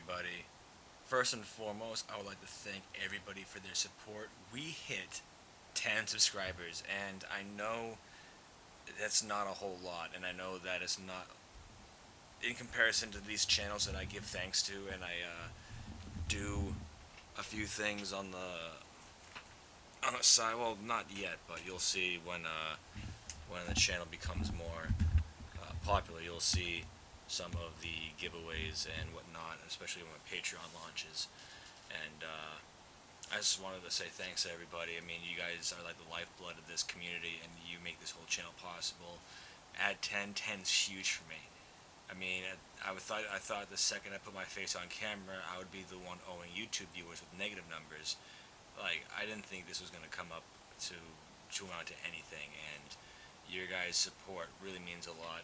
everybody. First and foremost, I would like to thank everybody for their support. We hit 10 subscribers, and I know that's not a whole lot, and I know that it's not in comparison to these channels that I give thanks to, and I do a few things on the side. Well, not yet, but you'll see when the channel becomes more popular. You'll see some of the giveaways and whatnot, especially when Patreon launches. And I just wanted to say thanks to everybody. I mean, you guys are like the lifeblood of this community, and you make this whole channel possible. At 10 is huge for me. I mean, I thought the second I put my face on camera, I would be the one owing YouTube viewers with negative numbers. Like, I didn't think this was gonna come up to amount to anything, and your guys' support really means a lot.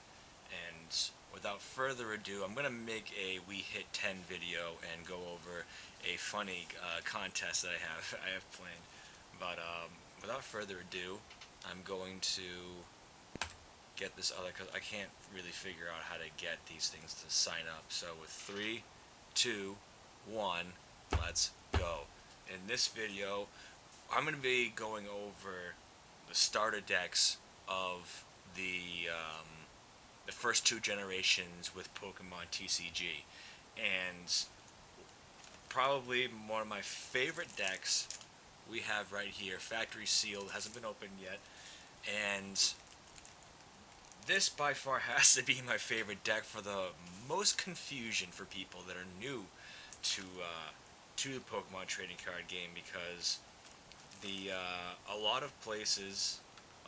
And without further ado, I'm gonna make a We Hit 10 video and go over a funny contest that I have planned. But without further ado, I'm going to get this other, because I can't really figure out how to get these things to sign up. So with 3, 2, 1, let's go. In this video, I'm going to be going over the starter decks of the first two generations with Pokemon TCG, and probably one of my favorite decks we have right here, factory sealed, hasn't been opened yet, and this by far has to be my favorite deck for the most confusion for people that are new to the Pokemon trading card game, because the a lot of places,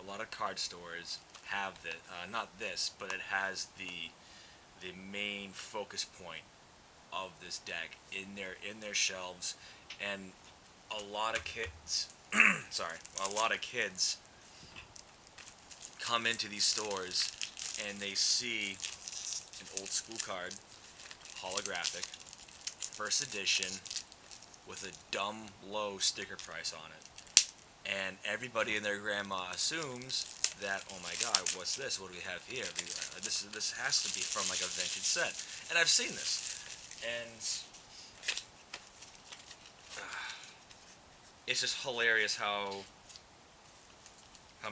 a lot of card stores have this, not this, but it has the main focus point of this deck in their shelves, and a lot of kids, sorry, a lot of kids come into these stores and they see an old school card, holographic, first edition, with a dumb low sticker price on it. And everybody and their grandma assumes that, oh my god, what's this? What do we have here? This has to be from like a vintage set. And I've seen this. And it's just hilarious how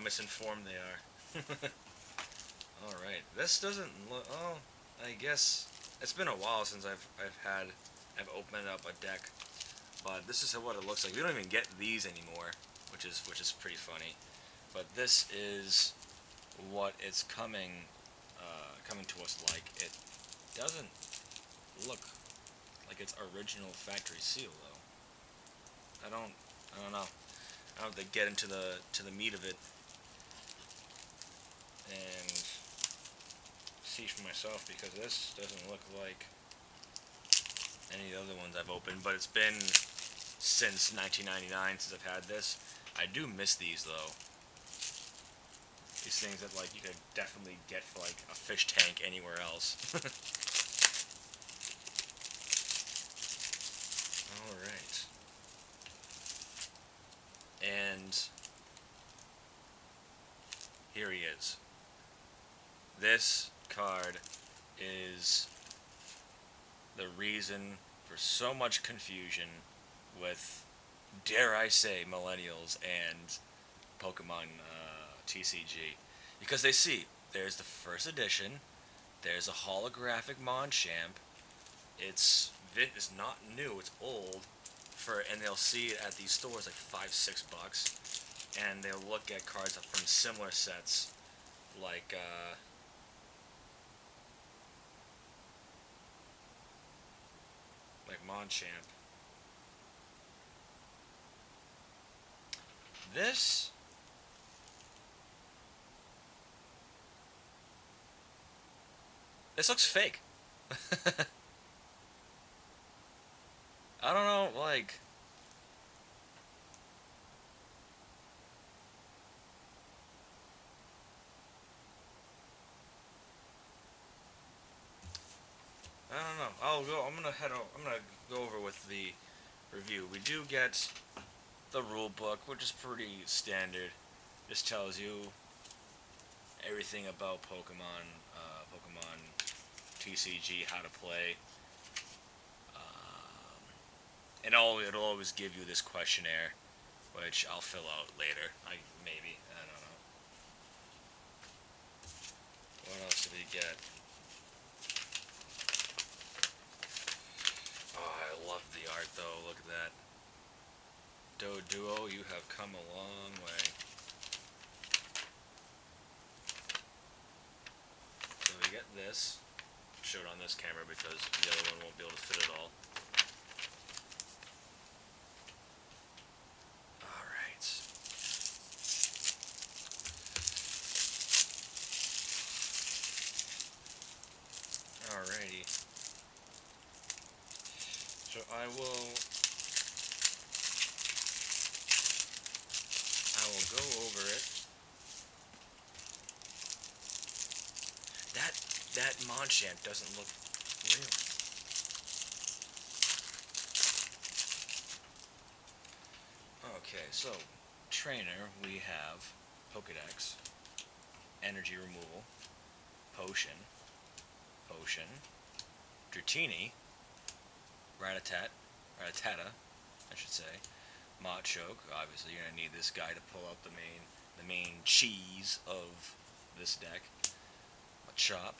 misinformed they are. Alright, this doesn't look, oh, I guess, it's been a while since I've opened up a deck, but this is what it looks like. We don't even get these anymore, which is pretty funny, but this is what it's coming to us like. It doesn't look like it's original factory seal, though. I don't know. I don't have to get into the meat of it and see for myself, because this doesn't look like any of the other ones I've opened, but it's been since 1999 since I've had this. I do miss these, though. These things that, like, you could definitely get for, like, a fish tank anywhere else. Alright. And here he is. This card is the reason for so much confusion with, dare I say, millennials and Pokemon TCG. Because they see, there's the first edition, there's a holographic Monchamp, it's not new, it's old, and they'll see it at these stores like $5-6, and they'll look at cards from similar sets, like Monchamp. This looks fake. I don't know, like, I don't know. I'm gonna go over with the review. We do get the rule book, which is pretty standard. Just tells you everything about Pokemon TCG, how to play. And it'll always give you this questionnaire, which I'll fill out later. I don't know. What else did we get? Oh, I love the art though. Look at that. Doduo, you have come a long way. So we get this. Show it on this camera because the other one won't be able to fit it all. Alright. Alrighty. So I will go over it. That Machamp doesn't look real. Okay, so trainer we have Pokedex, energy removal, potion, Dratini, Rattata, I should say, Machoke. Obviously, you're gonna need this guy to pull out the main cheese of this deck. Machop,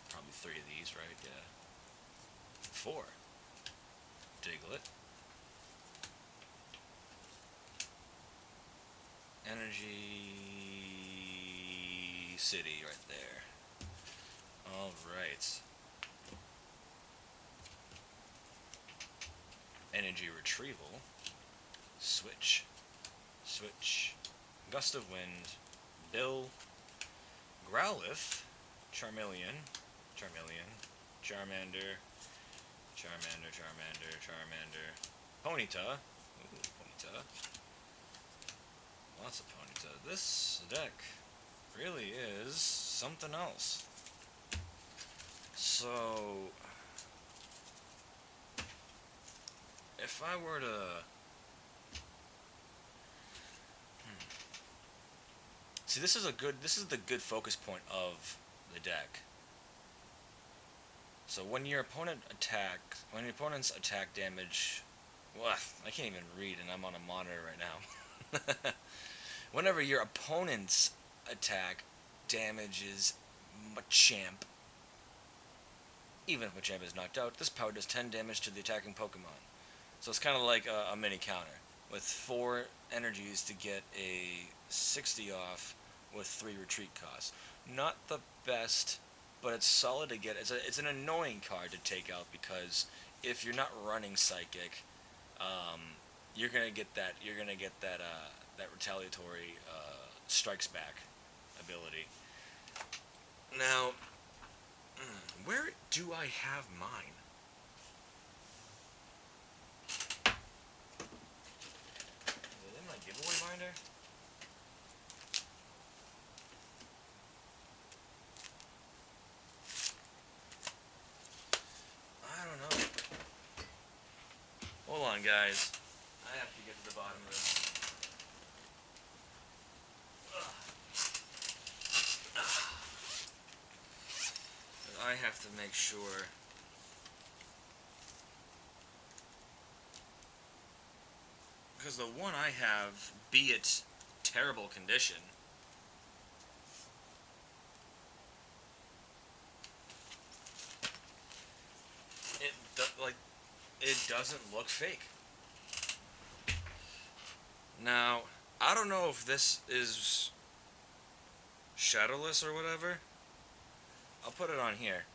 probably 3 of these, right? Yeah, 4. Diglett, Energy City, right there. All right. Energy Retrieval, Switch, Gust of Wind, Bill, Growlithe, Charmeleon, Charmander, Ponyta, Ponyta, lots of Ponyta. This deck really is something else. So, if I were to see, this is the good focus point of the deck. So when your opponent's attack damage, well, I can't even read, and I'm on a monitor right now. Whenever your opponent's attack damages Machamp, even if Machamp is knocked out, this power does 10 damage to the attacking Pokemon. So it's kind of like a mini counter, with 4 energies to get a 60 off with 3 retreat costs. Not the best, but it's solid to get. It's an annoying card to take out because if you're not running Psychic, you're gonna get that. That retaliatory strikes back ability. Now, where do I have mine? Is it in my giveaway binder? I don't know. Hold on, guys. I have to get to the bottom of this. I have to make sure. Because the one I have, be it terrible condition, it doesn't look fake. Now, I don't know if this is shadowless or whatever. I'll put it on here.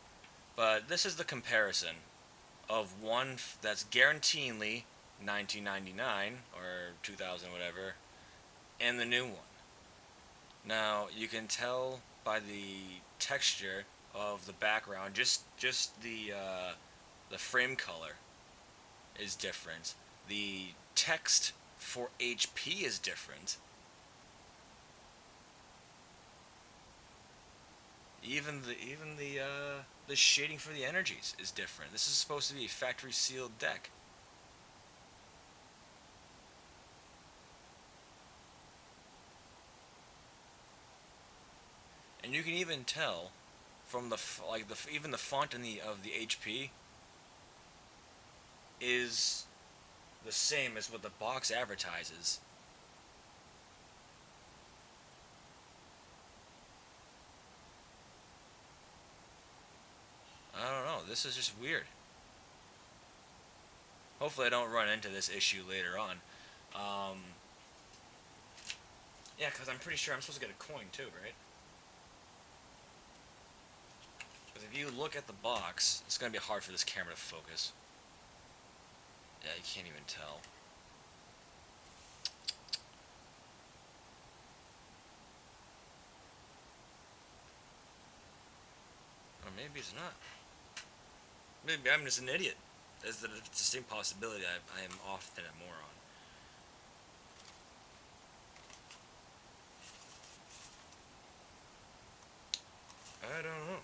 But this is the comparison of one that's guaranteedly 1999 or 2000 whatever, and the new one. Now you can tell by the texture of the background, just the frame color is different. The text for HP is different. Even the shading for the energies is different. This is supposed to be a factory sealed deck. And you can even tell from even the font in the of the HP is the same as what the box advertises. I don't know. This is just weird. Hopefully, I don't run into this issue later on. Um, yeah, because I'm pretty sure I'm supposed to get a coin too, right? Because if you look at the box, it's going to be hard for this camera to focus. Yeah, you can't even tell. Or maybe it's not. Maybe I'm just an idiot. There's the distinct possibility I am often a moron. I don't know.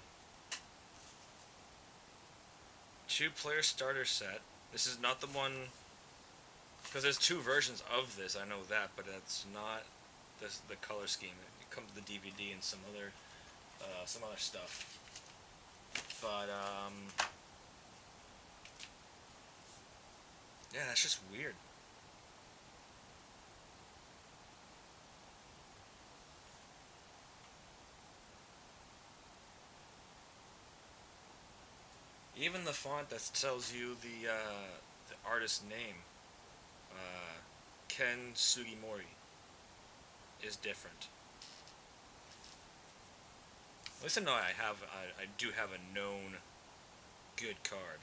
Two-player starter set. This is not the one, because there's two versions of this. I know that, but it's not the color scheme. It comes with the DVD and some other stuff. But yeah, that's just weird. Even the font that tells you the artist's name, uh, Ken Sugimori, is different. At least I know I do have a known good card.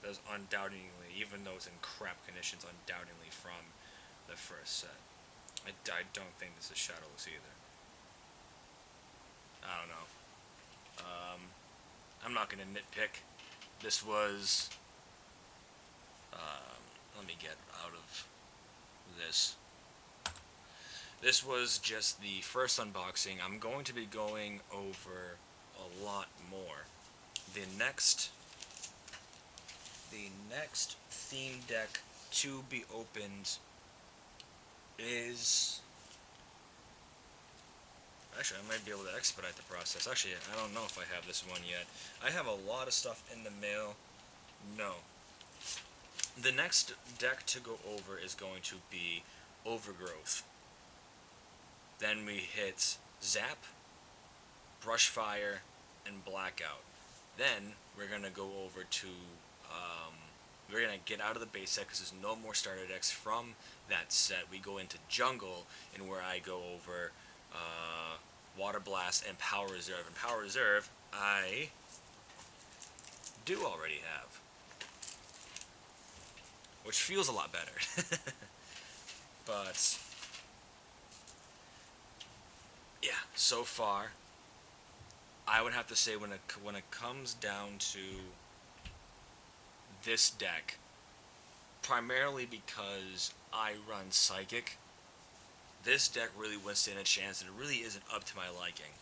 That's undoubtedly, even though it's in crap conditions, undoubtedly from the first set. I don't think this is shadowless either. I don't know. Um, I'm not gonna nitpick. This was. Let me get out of this. This was just the first unboxing. I'm going to be going over a lot more. The next, the next theme deck to be opened is. Actually, I might be able to expedite the process. Actually, I don't know if I have this one yet. I have a lot of stuff in the mail. No. The next deck to go over is going to be Overgrowth. Then we hit Zap, Brushfire, and Blackout. Then we're going to go over to. We're going to get out of the base set because there's no more starter decks from that set. We go into Jungle, and where I go over Water Blast and Power Reserve. And Power Reserve, I do already have, which feels a lot better. But yeah, so far, I would have to say when it comes down to this deck, primarily because I run Psychic, this deck really would stand a chance, and it really isn't up to my liking.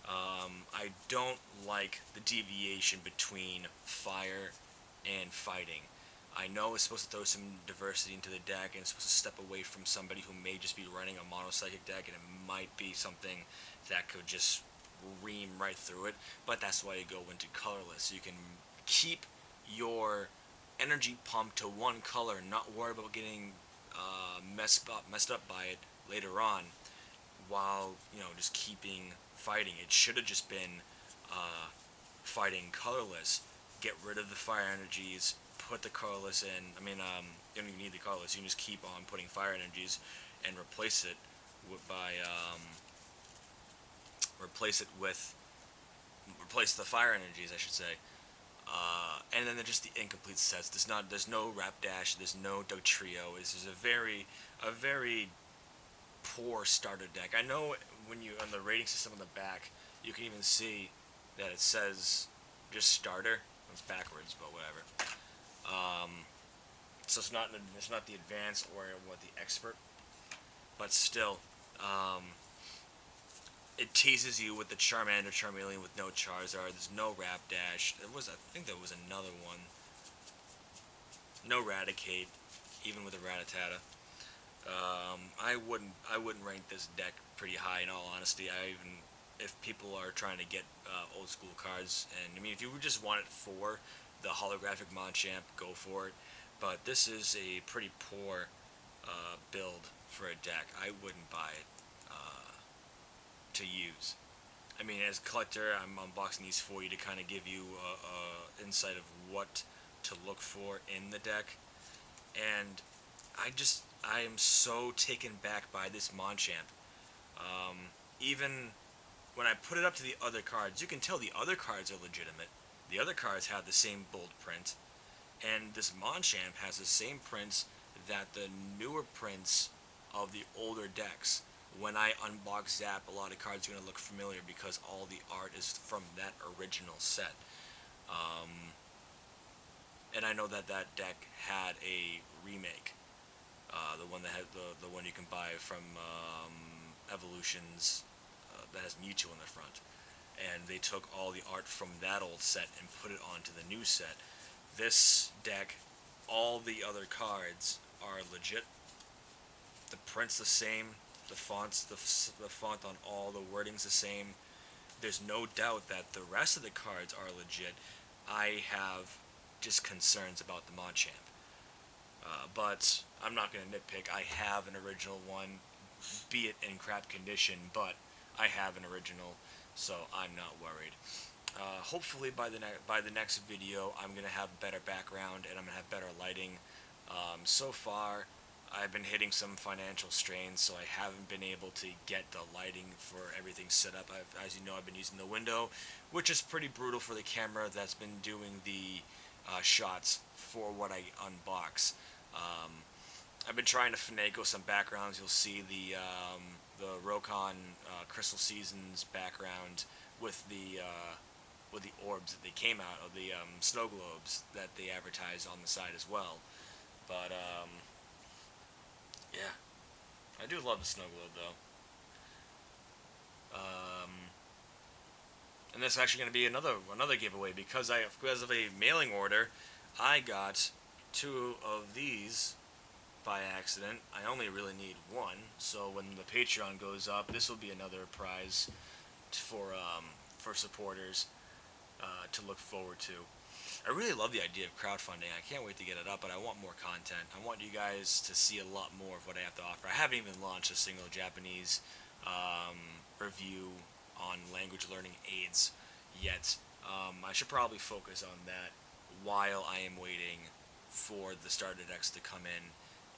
I don't like the deviation between fire and fighting. I know it's supposed to throw some diversity into the deck, and it's supposed to step away from somebody who may just be running a mono psychic deck, and it might be something that could just ream right through it. But that's why you go into colorless, so you can keep your energy pumped to one color, and not worry about getting messed up by it later on, while just keeping fighting. It should have just been fighting colorless. Get rid of the fire energies. Put the colorless in. I mean, you don't even need the colorless. You can just keep on putting fire energies, and replace it by replace the fire energies, I should say. And then just the incomplete sets. There's no Rapdash. There's no Dugtrio. This is a very poor starter deck. I know when you on the rating system on the back, you can even see that it says just starter. It's backwards, but whatever. So it's not the advanced or what the expert, but still, it teases you with the Charmander, Charmeleon with no Charizard. There's no Rapdash. I think there was another one. No Raticate, even with a Rattata. I wouldn't rank this deck pretty high, in all honesty. If people are trying to get old school cards, and I mean, if you just want it for the holographic Machamp, go for it. but this is a pretty poor build for a deck. I wouldn't buy it to use. I mean, as a collector, I'm unboxing these for you to kind of give you a insight of what to look for in the deck. And I am so taken back by this Machamp. Even when I put it up to the other cards, you can tell the other cards are legitimate. The other cards have the same bold print, and this Machamp has the same prints that the newer prints of the older decks. When I unbox Zap, a lot of cards are going to look familiar because all the art is from that original set. And I know that that deck had a remake, the one that had the one you can buy from Evolutions, that has Mewtwo in the front, and they took all the art from that old set and put it onto the new set. This deck, all the other cards are legit. The print's the same, the font on all the wording's the same. There's no doubt that the rest of the cards are legit. I have just concerns about the Machamp. But I'm not going to nitpick. I have an original one, be it in crap condition, but I have an original, so I'm not worried. Hopefully by the next video, I'm going to have better background and I'm going to have better lighting. So far, I've been hitting some financial strains, so I haven't been able to get the lighting for everything set up. As you know, I've been using the window, which is pretty brutal for the camera that's been doing the shots for what I unbox. I've been trying to finagle some backgrounds. You'll see the Rokon Crystal Seasons background with the orbs that they came out of, the snow globes that they advertise on the side as well. But yeah, I do love the snow globe though. And that's actually going to be another giveaway because of a mailing order, I got 2 of these by accident. I only really need 1, so when the Patreon goes up, this will be another prize for supporters to look forward to. I really love the idea of crowdfunding. I can't wait to get it up, but I want more content. I want you guys to see a lot more of what I have to offer. I haven't even launched a single Japanese review on language learning aids yet. I should probably focus on that while I am waiting for the starter decks to come in,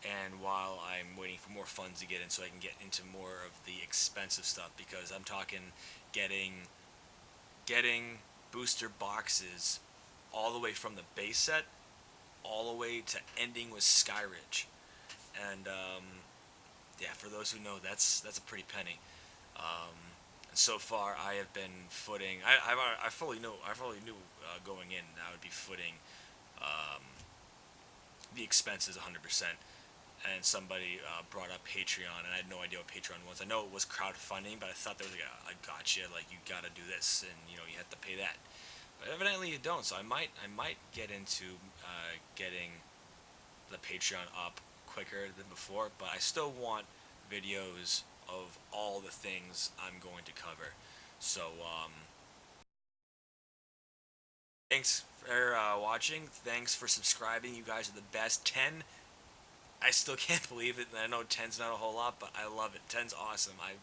and while I'm waiting for more funds to get in so I can get into more of the expensive stuff, because I'm talking getting booster boxes all the way from the base set all the way to ending with Skyridge. And yeah, for those who know, that's a pretty penny. And so far, I have been footing. I fully knew going in I would be footing the expenses 100%. And somebody brought up Patreon, and I had no idea what Patreon was. I know it was crowdfunding, but I thought there was like a gotcha, like you gotta do this, and you have to pay that. But evidently you don't. So I might get into getting the Patreon up quicker than before, but I still want videos of all the things I'm going to cover. So thanks for watching. Thanks for subscribing. You guys are the best. 10. I still can't believe it. I know 10's not a whole lot, but I love it. 10's awesome. I'm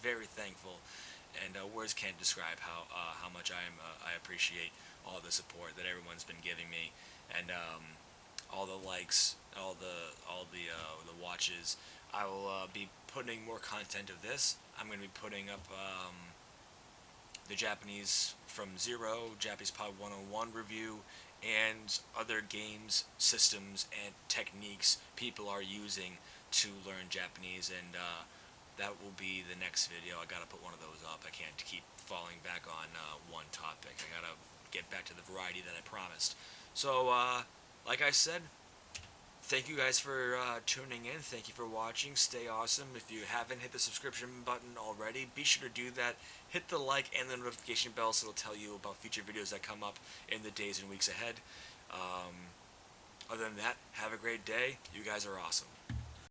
very thankful, and words can't describe how much I appreciate all the support that everyone's been giving me, and all the likes, all the watches. I will be putting more content of this. I'm going to be putting up the Japanese from Zero, Japanese Pod 101 review, and other games, systems, and techniques people are using to learn Japanese, and that will be the next video. I gotta put one of those up. I can't keep falling back on one topic. I gotta get back to the variety that I promised. So, like I said, thank you guys for tuning in. Thank you for watching. Stay awesome. If you haven't hit the subscription button already, be sure to do that. Hit the like and the notification bell so it'll tell you about future videos that come up in the days and weeks ahead. Other than that, have a great day. You guys are awesome.